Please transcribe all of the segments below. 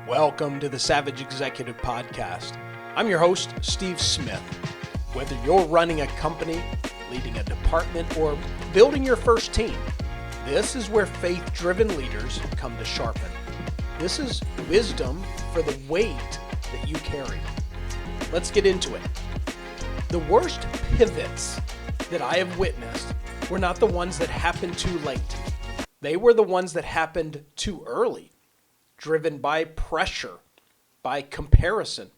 Welcome to the Savage Executive Podcast. I'm your host, Steve Smith. Whether you're running a company, leading a department, or building your first team, this is where faith-driven leaders come to sharpen. This is wisdom for the weight that you carry. Let's get into it. The worst pivots that I have witnessed were not the ones that happened too late. They were the ones that happened too early, driven by pressure, by comparison,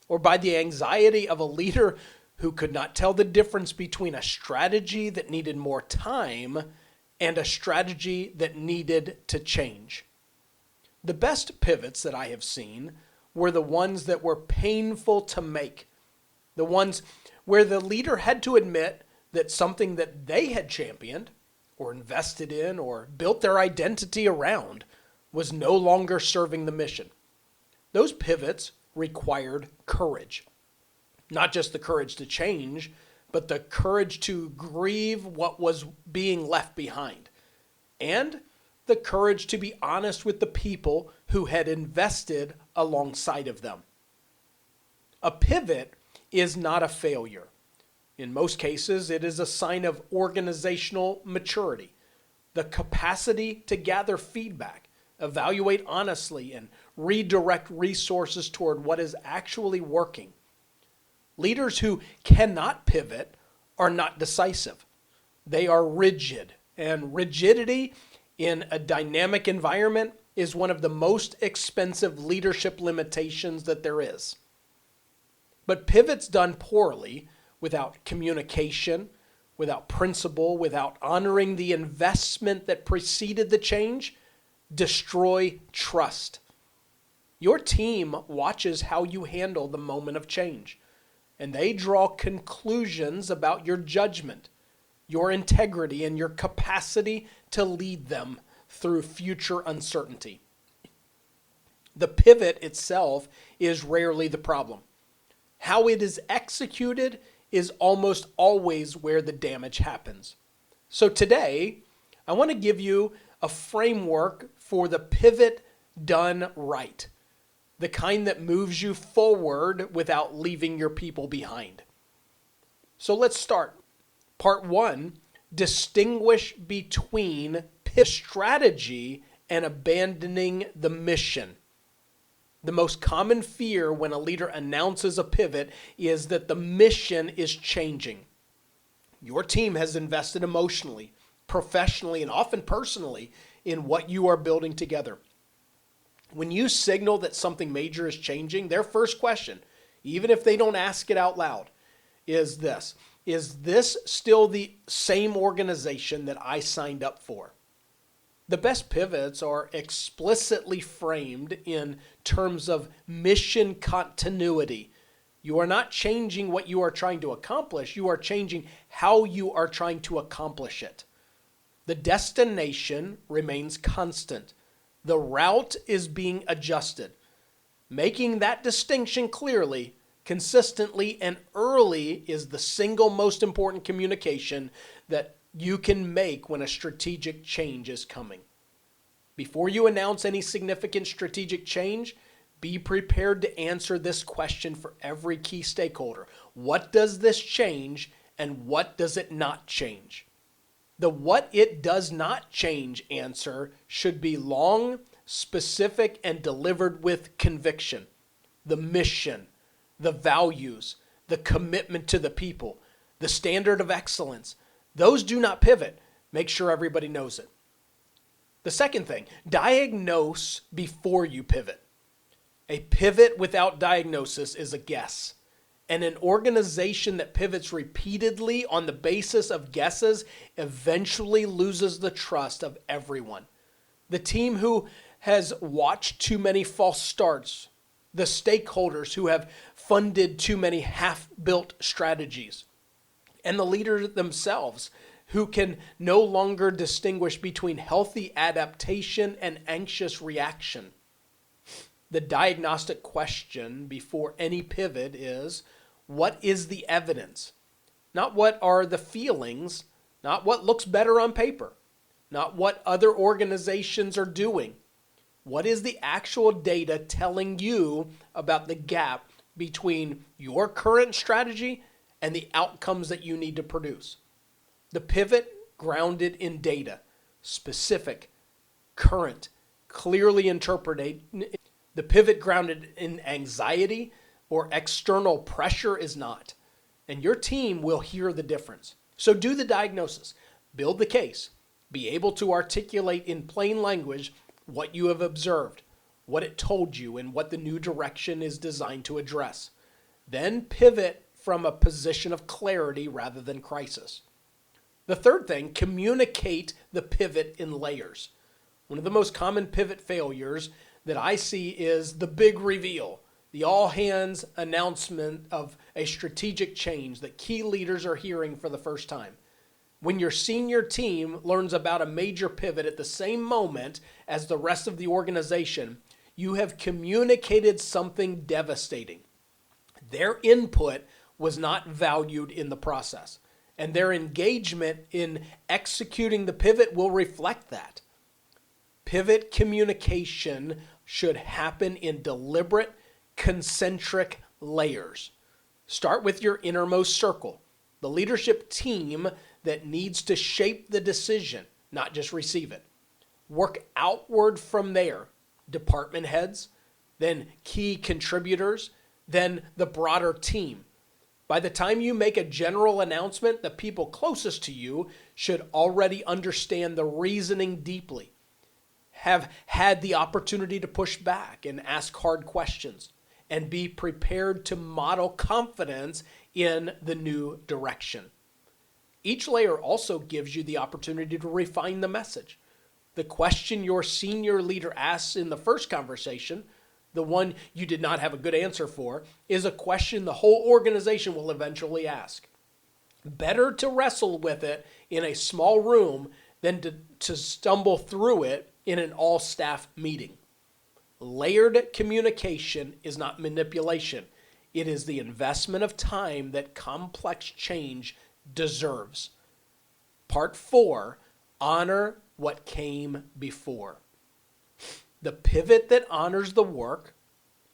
or by the anxiety of a leader who could not tell the difference between a strategy that needed more time and a strategy that needed to change. The best pivots that I have seen were the ones that were painful to make, the ones where the leader had to admit that something that they had championed or invested in or built their identity around was no longer serving the mission. Those pivots required courage. Not just the courage to change, but the courage to grieve what was being left behind. And the courage to be honest with the people who had invested alongside of them. A pivot is not a failure. In most cases, it is a sign of organizational maturity, the capacity to gather feedback, evaluate honestly, and redirect resources toward what is actually working. Leaders who cannot pivot are not decisive. They are rigid, and rigidity in a dynamic environment is one of the most expensive leadership limitations that there is. But pivots done poorly, without communication, without principle, without honoring the investment that preceded the change, destroy trust. Your team watches how you handle the moment of change, and they draw conclusions about your judgment, your integrity, and your capacity to lead them through future uncertainty. The pivot itself is rarely the problem. How it is executed is almost always where the damage happens. So today, I want to give you a framework for the pivot done right, the kind that moves you forward without leaving your people behind. So let's start. Part 1, distinguish between pivot strategy and abandoning the mission. The most common fear when a leader announces a pivot is that the mission is changing. Your team has invested emotionally, professionally, and often personally in what you are building together. When you signal that something major is changing, their first question, even if they don't ask it out loud, is this: is this still the same organization that I signed up for? The best pivots are explicitly framed in terms of mission continuity. You are not changing what you are trying to accomplish. You are changing how you are trying to accomplish it. The destination remains constant. The route is being adjusted. Making that distinction clearly, consistently, and early is the single most important communication that you can make when a strategic change is coming. Before you announce any significant strategic change, be prepared to answer this question for every key stakeholder. What does this change and what does it not change? The what it does not change answer should be long, specific, and delivered with conviction. The mission, the values, the commitment to the people, the standard of excellence. Those do not pivot. Make sure everybody knows it. The second thing, diagnose before you pivot. A pivot without diagnosis is a guess. And an organization that pivots repeatedly on the basis of guesses eventually loses the trust of everyone. The team who has watched too many false starts, the stakeholders who have funded too many half-built strategies, and the leaders themselves who can no longer distinguish between healthy adaptation and anxious reaction. The diagnostic question before any pivot is, what is the evidence? Not what are the feelings, not what looks better on paper, not what other organizations are doing. What is the actual data telling you about the gap between your current strategy and the outcomes that you need to produce? The pivot grounded in data, specific, current, clearly interpreted. The pivot grounded in anxiety or external pressure is not. And your team will hear the difference. So do the diagnosis, build the case, be able to articulate in plain language what you have observed, what it told you, and what the new direction is designed to address. Then pivot from a position of clarity rather than crisis. The third thing, communicate the pivot in layers. One of the most common pivot failures that I see is the big reveal, the all-hands announcement of a strategic change that key leaders are hearing for the first time. When your senior team learns about a major pivot at the same moment as the rest of the organization, you have communicated something devastating. Their input was not valued in the process, and their engagement in executing the pivot will reflect that. Pivot communication should happen in deliberate, concentric layers. Start with your innermost circle, the leadership team that needs to shape the decision, not just receive it. Work outward from there, department heads, then key contributors, then the broader team. By the time you make a general announcement, the people closest to you should already understand the reasoning deeply, have had the opportunity to push back and ask hard questions, and be prepared to model confidence in the new direction. Each layer also gives you the opportunity to refine the message. The question your senior leader asks in the first conversation, the one you did not have a good answer for, is a question the whole organization will eventually ask. Better to wrestle with it in a small room than to stumble through it in an all-staff meeting. Layered communication is not manipulation. It is the investment of time that complex change deserves. Part 4, honor what came before. The pivot that honors the work,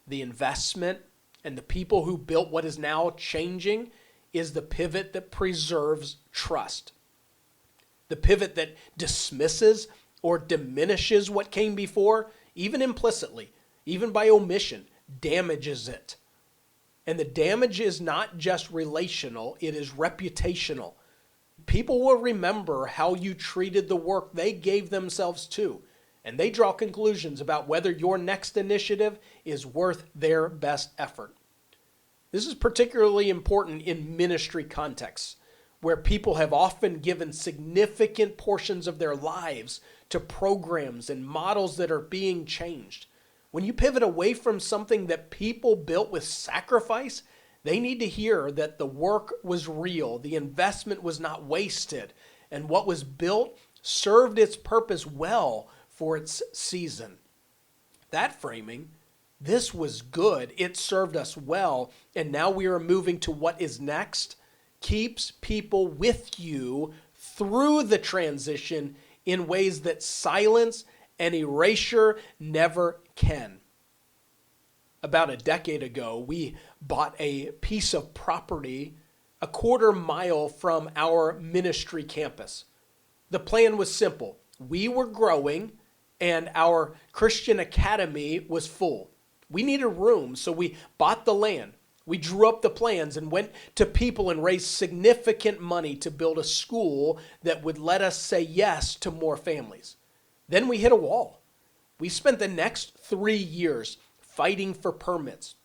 the investment, and the people who built what is now changing is the pivot that preserves trust. The pivot that dismisses or diminishes what came before, even implicitly, even by omission, damages it. And the damage is not just relational, it is reputational. People will remember how you treated the work they gave themselves to, and they draw conclusions about whether your next initiative is worth their best effort. This is particularly important in ministry contexts, where people have often given significant portions of their lives to programs and models that are being changed. When you pivot away from something that people built with sacrifice, they need to hear that the work was real, the investment was not wasted, and what was built served its purpose well for its season. That framing, this was good, it served us well, and now we are moving to what is next, keeps people with you through the transition in ways that silence and erasure never can. About a decade ago, we bought a piece of property a quarter mile from our ministry campus. The plan was simple. We were growing and our Christian academy was full. We needed room, so we bought the land. We drew up the plans and went to people and raised significant money to build a school that would let us say yes to more families. Then we hit a wall. We spent the next 3 years fighting for permits.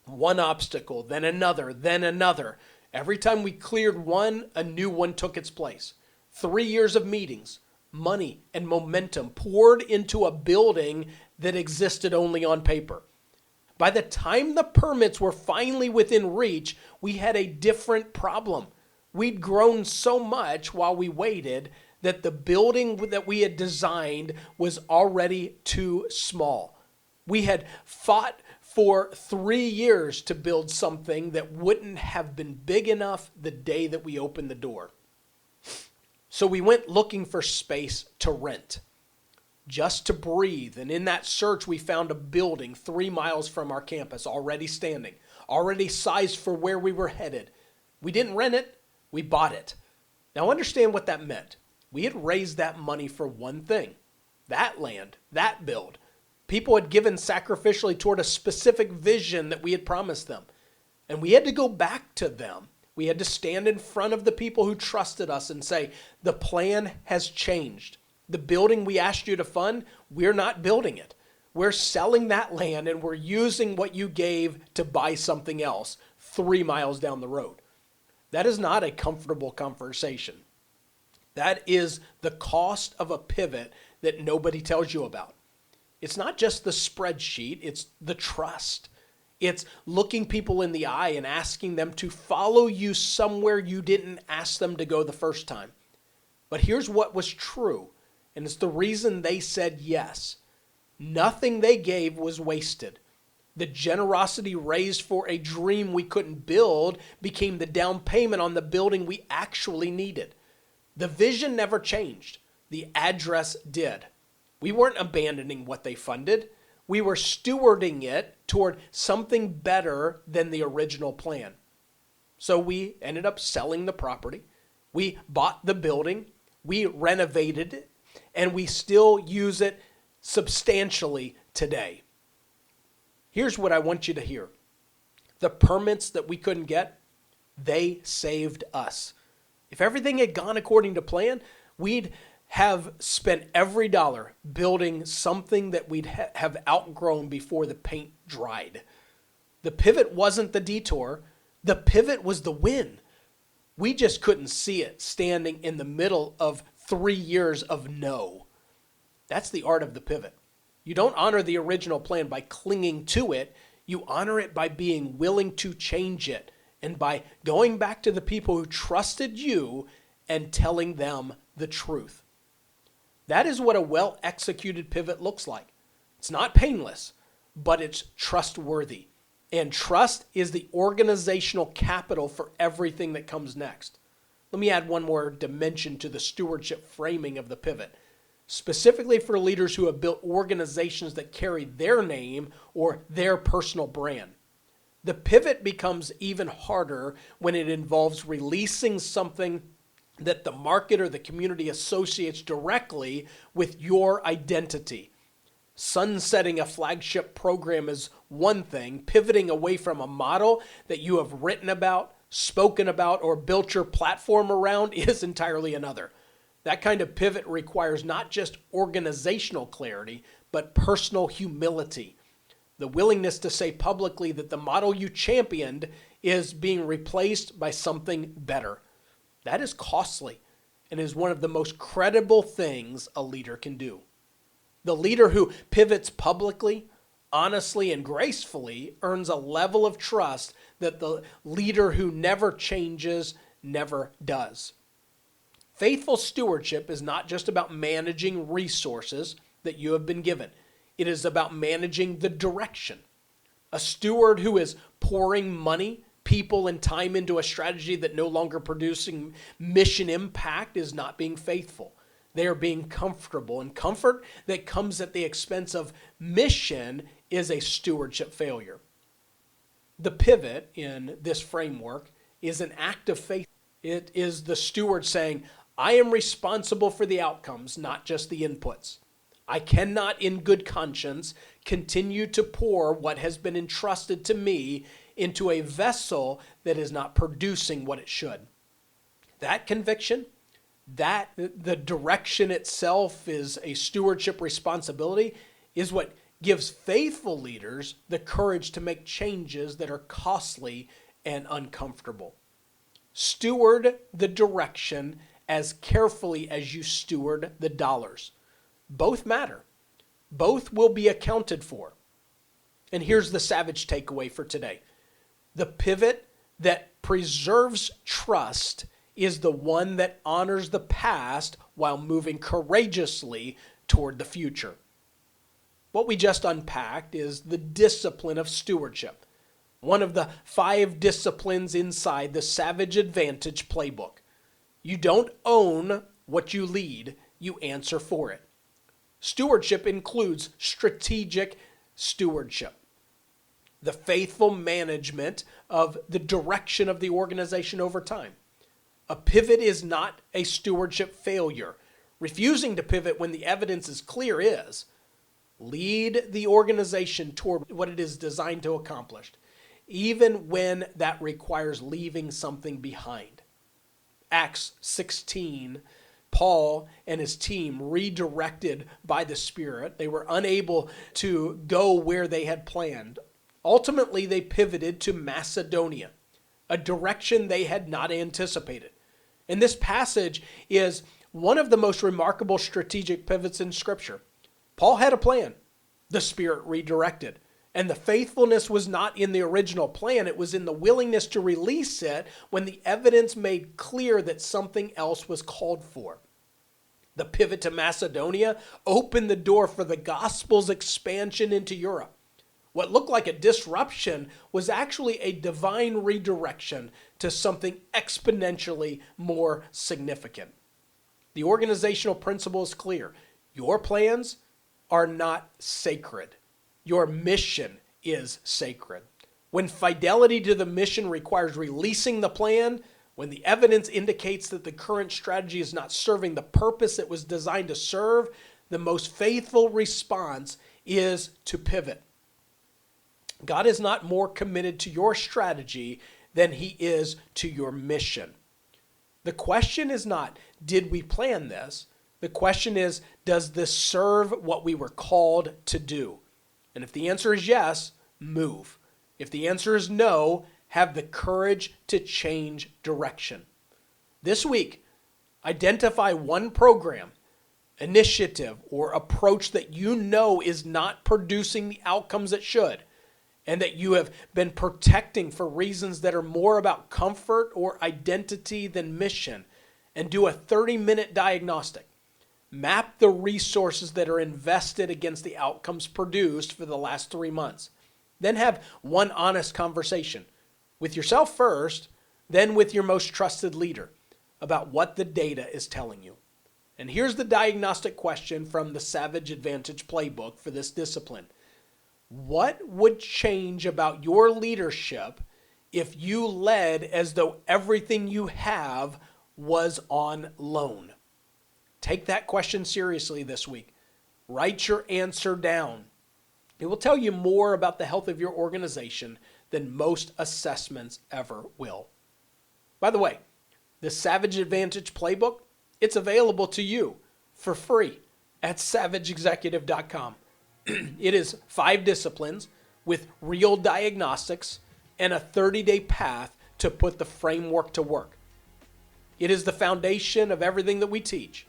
One obstacle, then another, then another. Every time we cleared one, a new one took its place. 3 years of meetings, money, and momentum poured into a building that existed only on paper. By the time the permits were finally within reach, we had a different problem. We'd grown so much while we waited that the building that we had designed was already too small. We had fought for 3 years to build something that wouldn't have been big enough the day that we opened the door. So we went looking for space to rent. just to breathe. And in that search, we found a building 3 miles from our campus, already standing, already sized for where we were headed. We didn't rent it, we bought it. Now understand what that meant. We had raised that money for one thing, that land, that build. People had given sacrificially toward a specific vision that we had promised them. And we had to go back to them. We had to stand in front of the people who trusted us and say, the plan has changed. The building we asked you to fund, we're not building it. We're selling that land and we're using what you gave to buy something else 3 miles down the road. That is not a comfortable conversation. That is the cost of a pivot that nobody tells you about. It's not just the spreadsheet, it's the trust. It's looking people in the eye and asking them to follow you somewhere you didn't ask them to go the first time. But here's what was true, and it's the reason they said yes. Nothing they gave was wasted. The generosity raised for a dream we couldn't build became the down payment on the building we actually needed. The vision never changed. The address did. We weren't abandoning what they funded. We were stewarding it toward something better than the original plan. So we ended up selling the property. We bought the building. We renovated it. And we still use it substantially today. Here's what I want you to hear. The permits that we couldn't get, they saved us. If everything had gone according to plan, we'd have spent every dollar building something that we'd have outgrown before the paint dried. The pivot wasn't the detour. The pivot was the win. We just couldn't see it standing in the middle of 3 years of no. That's the art of the pivot. You don't honor the original plan by clinging to it. You honor it by being willing to change it and by going back to the people who trusted you and telling them the truth. That is what a well-executed pivot looks like. It's not painless, but it's trustworthy. And trust is the organizational capital for everything that comes next. Let me add one more dimension to the stewardship framing of the pivot, specifically for leaders who have built organizations that carry their name or their personal brand. The pivot becomes even harder when it involves releasing something that the market or the community associates directly with your identity. Sunsetting a flagship program is one thing. Pivoting away from a model that you have written about, spoken about, or built your platform around is entirely another. That kind of pivot requires not just organizational clarity, but personal humility. The willingness to say publicly that the model you championed is being replaced by something better. That is costly and is one of the most credible things a leader can do. The leader who pivots publicly, honestly, and gracefully earns a level of trust that the leader who never changes never does. Faithful stewardship is not just about managing resources that you have been given. It is about managing the direction. A steward who is pouring money, people, and time into a strategy that no longer producing mission impact is not being faithful. They are being comfortable, and comfort that comes at the expense of mission is a stewardship failure. The pivot in this framework is an act of faith. It is the steward saying, I am responsible for the outcomes, not just the inputs. I cannot in good conscience continue to pour what has been entrusted to me into a vessel that is not producing what it should. That conviction, that the direction itself is a stewardship responsibility, is what gives faithful leaders the courage to make changes that are costly and uncomfortable. Steward the direction as carefully as you steward the dollars. Both matter. Both will be accounted for. And here's the savage takeaway for today. The pivot that preserves trust is the one that honors the past while moving courageously toward the future. What we just unpacked is the discipline of stewardship, one of the 5 disciplines inside the Savage Advantage Playbook. You don't own what you lead, you answer for it. Stewardship includes strategic stewardship, the faithful management of the direction of the organization over time. A pivot is not a stewardship failure. Refusing to pivot when the evidence is clear is. Lead the organization toward what it is designed to accomplish, even when that requires leaving something behind. Acts 16, Paul and his team, redirected by the Spirit. They were unable to go where they had planned. Ultimately, they pivoted to Macedonia, a direction they had not anticipated. And this passage is one of the most remarkable strategic pivots in Scripture. Paul had a plan. The Spirit redirected. And the faithfulness was not in the original plan. It was in the willingness to release it when the evidence made clear that something else was called for. The pivot to Macedonia opened the door for the gospel's expansion into Europe. What looked like a disruption was actually a divine redirection to something exponentially more significant. The organizational principle is clear. Your plans are not sacred. Your mission is sacred. When fidelity to the mission requires releasing the plan, when the evidence indicates that the current strategy is not serving the purpose it was designed to serve, the most faithful response is to pivot. God is not more committed to your strategy than he is to your mission. The question is not, did we plan this? The question is, does this serve what we were called to do? And if the answer is yes, move. If the answer is no, have the courage to change direction. This week, identify one program, initiative, or approach that you know is not producing the outcomes it should, and that you have been protecting for reasons that are more about comfort or identity than mission, and do a 30-minute diagnostic. Map the resources that are invested against the outcomes produced for the last 3 months. Then have one honest conversation with yourself first, then with your most trusted leader about what the data is telling you. And here's the diagnostic question from the Savage Advantage Playbook for this discipline. What would change about your leadership if you led as though everything you have was on loan? Take that question seriously this week. Write your answer down. It will tell you more about the health of your organization than most assessments ever will. By the way, the Savage Advantage Playbook, it's available to you for free at savageexecutive.com. It is 5 disciplines with real diagnostics and a 30-day path to put the framework to work. It is the foundation of everything that we teach.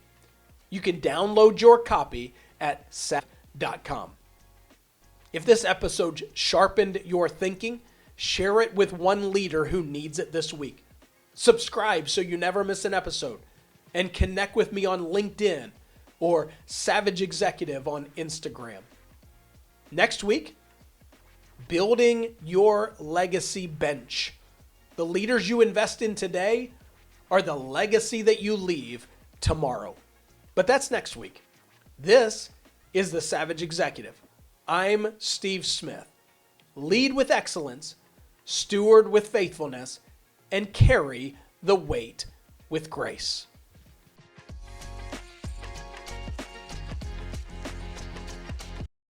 You can download your copy at savage.com. If this episode sharpened your thinking, share it with one leader who needs it this week. Subscribe so you never miss an episode, and connect with me on LinkedIn or Savage Executive on Instagram. Next week, building your legacy bench. The leaders you invest in today are the legacy that you leave tomorrow. But that's next week. This is the Savage Executive. I'm Steve Smith. Lead with excellence, steward with faithfulness, and carry the weight with grace.